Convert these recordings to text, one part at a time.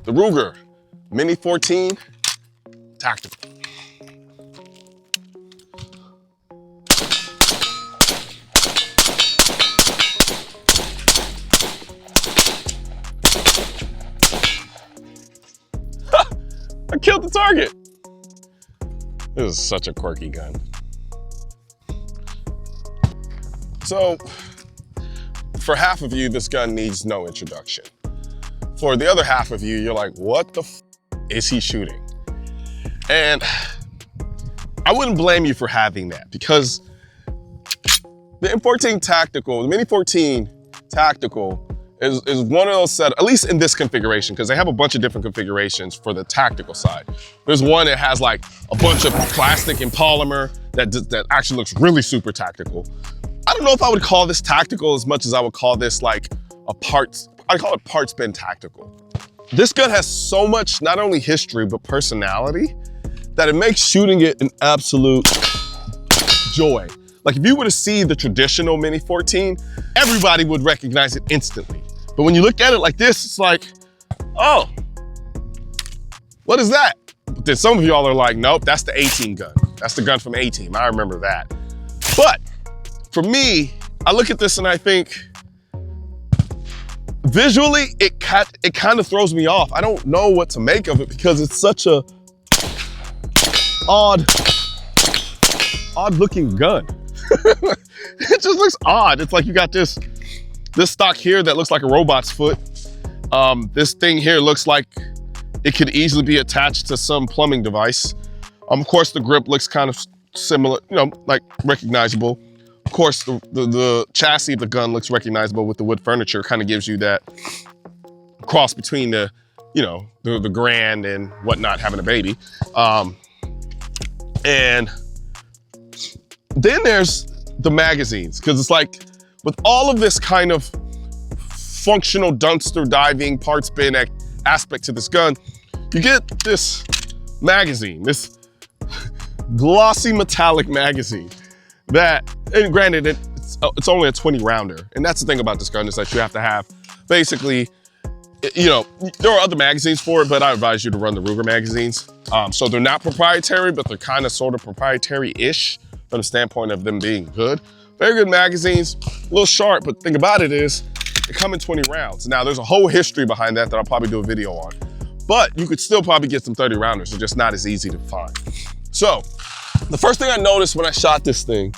the Ruger Mini 14 Tactical. I killed the target. This is such a quirky gun. So, for half of you, this gun needs no introduction. For the other half of you, you're like, what the f is he shooting? And I wouldn't blame you for having that, because the M14 Tactical, the Mini 14 Tactical is one of those set, at least in this configuration, because they have a bunch of different configurations for the tactical side. There's one that has like a bunch of plastic and polymer that actually looks really super tactical. I don't know if I would call this tactical as much as I would call this like a parts, I call it parts bin tactical. This gun has so much, not only history, but personality, that it makes shooting it an absolute joy. Like if you were to see the traditional Mini 14, everybody would recognize it instantly. But when you look at it like this, it's like, oh, what is that? But then some of y'all are like, nope, that's the 18 gun. That's the gun from 18, I remember that. But for me, I look at this and I think, visually, it kind of throws me off. I don't know what to make of it because it's such a odd looking gun. It just looks odd. It's like you got this stock here that looks like a robot's foot. This thing here looks like it could easily be attached to some plumbing device. Of course, the grip looks kind of similar, you know, like recognizable. Of course, the chassis of the gun looks recognizable with the wood furniture. Kind of gives you that cross between the, you know, the Grand and whatnot, having a baby. And then there's the magazines, because it's like with all of this kind of functional dumpster diving parts bin aspect to this gun, you get this magazine, this glossy metallic magazine that, and granted, it's only a 20 rounder. And that's the thing about this gun, is that you have to have basically, you know, there are other magazines for it, but I advise you to run the Ruger magazines. So they're not proprietary, but they're kind of sort of proprietary-ish from the standpoint of them being good. Very good magazines, a little sharp, but the thing about it is, they come in 20 rounds. Now there's a whole history behind that I'll probably do a video on, but you could still probably get some 30 rounders. They're just not as easy to find. So the first thing I noticed when I shot this thing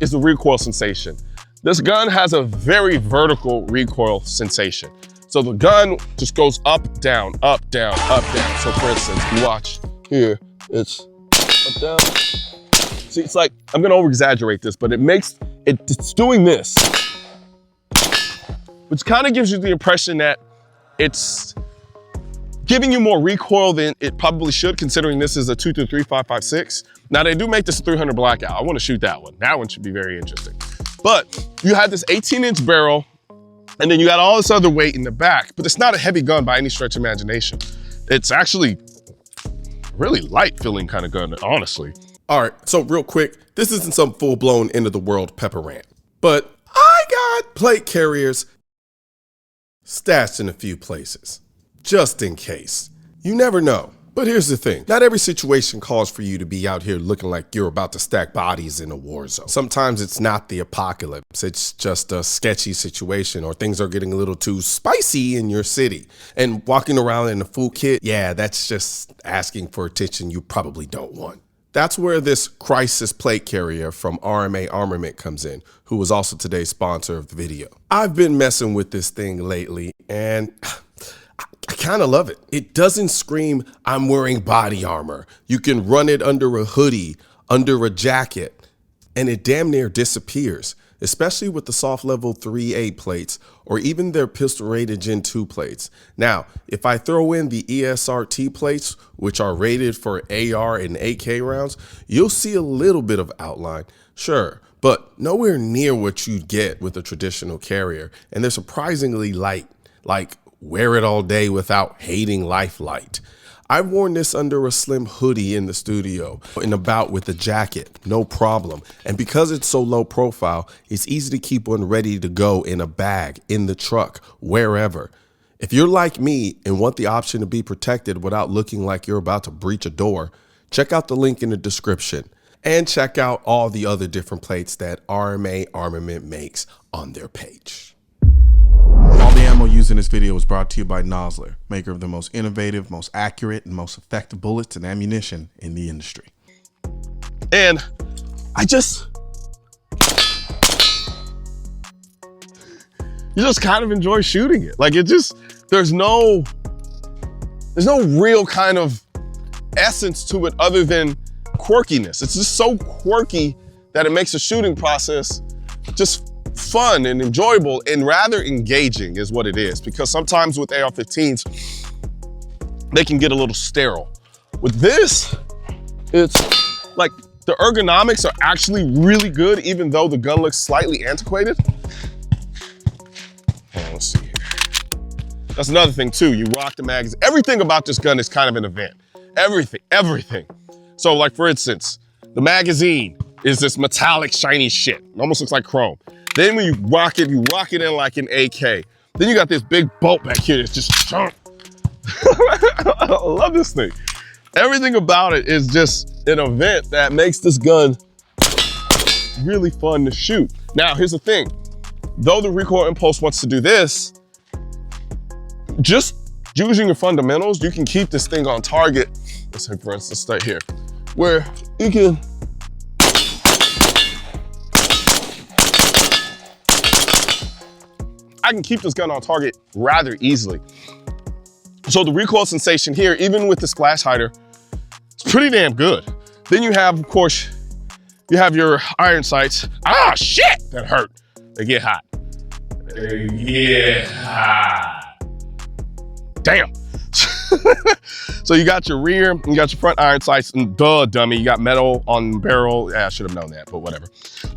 is the recoil sensation. This gun has a very vertical recoil sensation. So the gun just goes up, down, up, down, up, down. So for instance, you watch here, it's up, down. See, it's like, I'm gonna over exaggerate this, but it's doing this, which kind of gives you the impression that it's giving you more recoil than it probably should, considering this is a 223-5.56. Now they do make this a 300 blackout. I want to shoot that one. That one should be very interesting. But you have this 18-inch barrel, and then you got all this other weight in the back, but it's not a heavy gun by any stretch of imagination. It's actually really light feeling kind of gun, honestly. All right, so real quick, this isn't some full-blown end of the world pepper rant, but I got plate carriers stashed in a few places, just in case. You never know. But here's the thing, not every situation calls for you to be out here looking like you're about to stack bodies in a war zone. Sometimes it's not the apocalypse, it's just a sketchy situation, or things are getting a little too spicy in your city. And walking around in a full kit, yeah, that's just asking for attention you probably don't want. That's where this crisis plate carrier from RMA Armament comes in, who was also today's sponsor of the video. I've been messing with this thing lately, and I kind of love it. It doesn't scream, I'm wearing body armor. You can run it under a hoodie, under a jacket, and it damn near disappears, especially with the soft level 3A plates or even their pistol rated Gen 2 plates. Now, if I throw in the ESRT plates, which are rated for AR and AK rounds, you'll see a little bit of outline, sure, but nowhere near what you'd get with a traditional carrier. And they're surprisingly light, like wear it all day without hating life light. I've worn this under a slim hoodie in the studio, and about with a jacket, no problem. And because it's so low profile, it's easy to keep one ready to go in a bag, in the truck, wherever. If you're like me and want the option to be protected without looking like you're about to breach a door, check out the link in the description and check out all the other different plates that RMA Armament makes on their page. All the ammo used in this video was brought to you by Noir, maker of the most innovative, most accurate, and most effective bullets and ammunition in the industry. And you just kind of enjoy shooting it. Like there's no real kind of essence to it other than quirkiness. It's just so quirky that it makes the shooting process just fun and enjoyable and rather engaging is what it is. Because sometimes with AR-15s, they can get a little sterile. With this, it's like the ergonomics are actually really good, even though the gun looks slightly antiquated. Let's see here. That's another thing too. You rock the magazine. Everything about this gun is kind of an event. Everything. So like for instance, the magazine is this metallic shiny shit. It almost looks like chrome. Then when you rock it in like an AK. Then you got this big bolt back here that's just chunk. I love this thing. Everything about it is just an event that makes this gun really fun to shoot. Now here's the thing. Though the recoil impulse wants to do this, just using your fundamentals, you can keep this thing on target. Let's say, for instance, start here, where you can I can keep this gun on target rather easily. So the recoil sensation here, even with the splash hider, it's pretty damn good. Then you have, of course, you have your iron sights. Ah, shit, that hurt. They get hot. They get hot. Damn. So you got your rear, you got your front iron sights, and duh, dummy, you got metal on the barrel. Yeah, I should have known that, but whatever.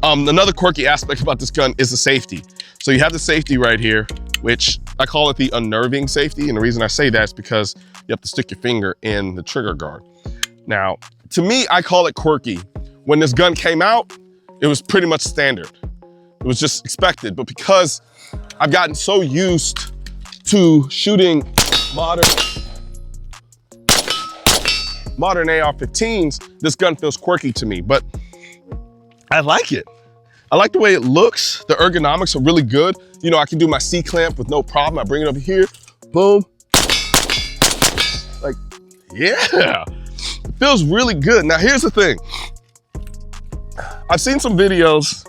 Another quirky aspect about this gun is the safety. So you have the safety right here, which I call it the unnerving safety. And the reason I say that is because you have to stick your finger in the trigger guard. Now, to me, I call it quirky. When this gun came out, it was pretty much standard. It was just expected, but because I've gotten so used to shooting modern AR-15s, this gun feels quirky to me, but I like it. I like the way it looks. The ergonomics are really good. You know, I can do my C-clamp with no problem. I bring it over here, boom. Like, yeah, it feels really good. Now, here's the thing. I've seen some videos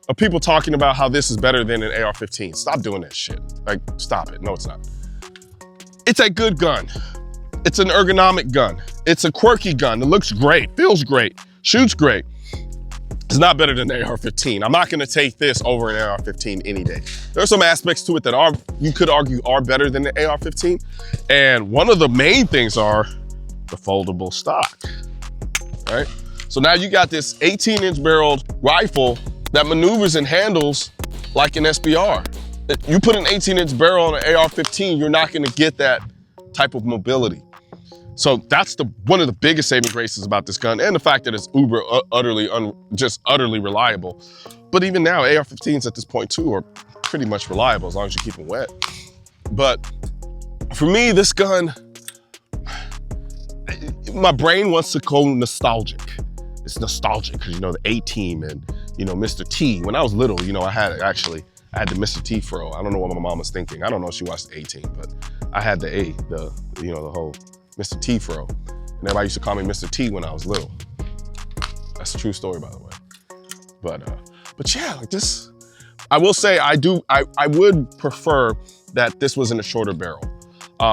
of people talking about how this is better than an AR-15. Stop doing that shit. Like, stop it. No, it's not. It's a good gun. It's an ergonomic gun. It's a quirky gun. It looks great, feels great, shoots great. It's not better than the AR-15. I'm not gonna take this over an AR-15 any day. There are some aspects to it that you could argue are better than the AR-15. And one of the main things are the foldable stock, right? So now you got this 18-inch barreled rifle that maneuvers and handles like an SBR. You put an 18-inch barrel on an AR-15, you're not gonna get that type of mobility. So that's one of the biggest saving graces about this gun, and the fact that it's just utterly reliable. But even now, AR-15s at this point too are pretty much reliable as long as you keep them wet. But for me, this gun, my brain wants to go nostalgic. It's nostalgic because, you know, the A-Team and, you know, Mr. T. When I was little, you know, I had the Mr. T fro. I don't know what my mom was thinking. I don't know if she watched the A-Team, but I had the whole Mr. T fro. And everybody used to call me Mr. T when I was little. That's a true story, by the way. But yeah, like this, I will say I would prefer that this was in a shorter barrel.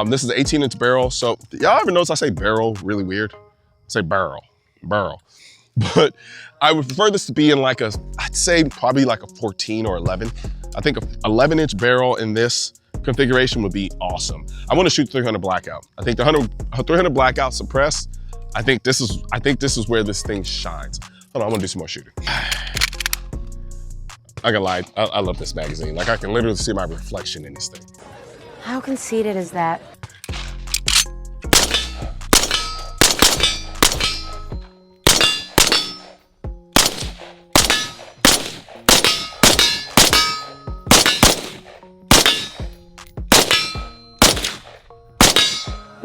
This is an 18-inch barrel. So y'all ever notice I say barrel really weird? I say barrel. But I would prefer this to be in like I'd say probably like a 14 or 11. I think a 11-inch barrel in this configuration would be awesome. I want to shoot 300 blackout. I think the 300 blackout suppressed. I think this is where this thing shines. Hold on, I'm gonna do some more shooting. I gotta lie, I love this magazine. Like I can literally see my reflection in this thing. How conceited is that?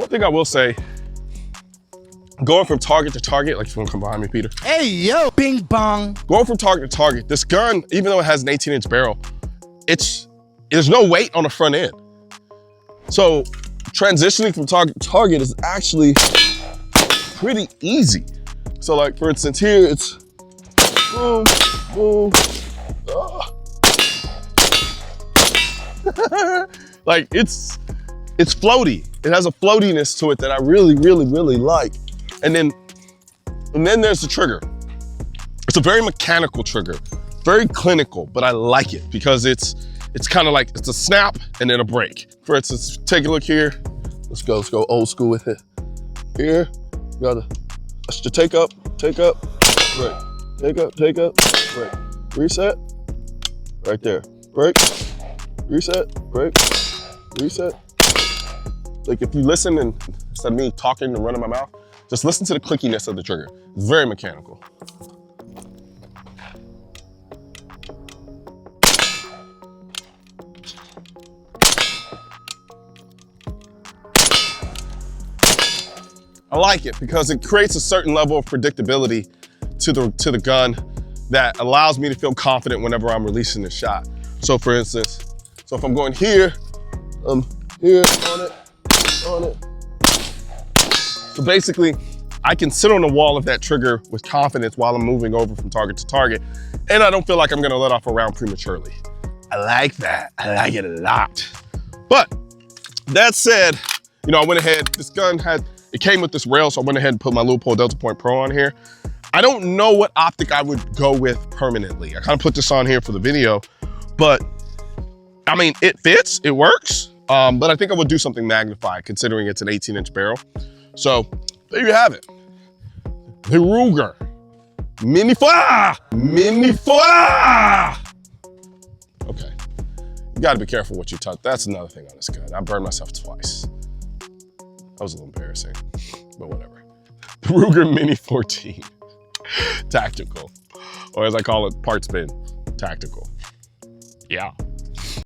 One thing I will say, going from target to target, like if you wanna come behind me, Peter. Hey, yo, bing bong. Going from target to target, this gun, even though it has an 18-inch barrel, there's no weight on the front end. So transitioning from target to target is actually pretty easy. So like, for instance, here it's boom, boom, like it's floaty. It has a floatiness to it that I really, really, really like. And then there's the trigger. It's a very mechanical trigger, very clinical, but I like it because it's kind of like, it's a snap and then a break. For instance, take a look here. Let's go old school with it. Here, that's the take up, break. Take up, break. Reset, right there. Break, reset, break, reset. Like if you listen and instead of me talking and running my mouth, just listen to the clickiness of the trigger. It's very mechanical. I like it because it creates a certain level of predictability to the gun that allows me to feel confident whenever I'm releasing the shot. So for instance, if I'm going here, here, on it. So basically, I can sit on the wall of that trigger with confidence while I'm moving over from target to target, and I don't feel like I'm gonna let off a round prematurely. I like that, I like it a lot. But that said, you know, I went ahead, this gun it came with this rail, so I went ahead and put my Leupold Delta Point Pro on here. I don't know what optic I would go with permanently. I kind of put this on here for the video, but I mean, it fits, it works, but I think I would do something magnified considering it's an 18-inch barrel. So there you have it. The Ruger Mini 4. Okay, you gotta be careful what you touch. That's another thing on this gun. I burned myself twice. That was a little embarrassing, but whatever. The Ruger Mini 14 Tactical, or as I call it, parts bin tactical. Yeah.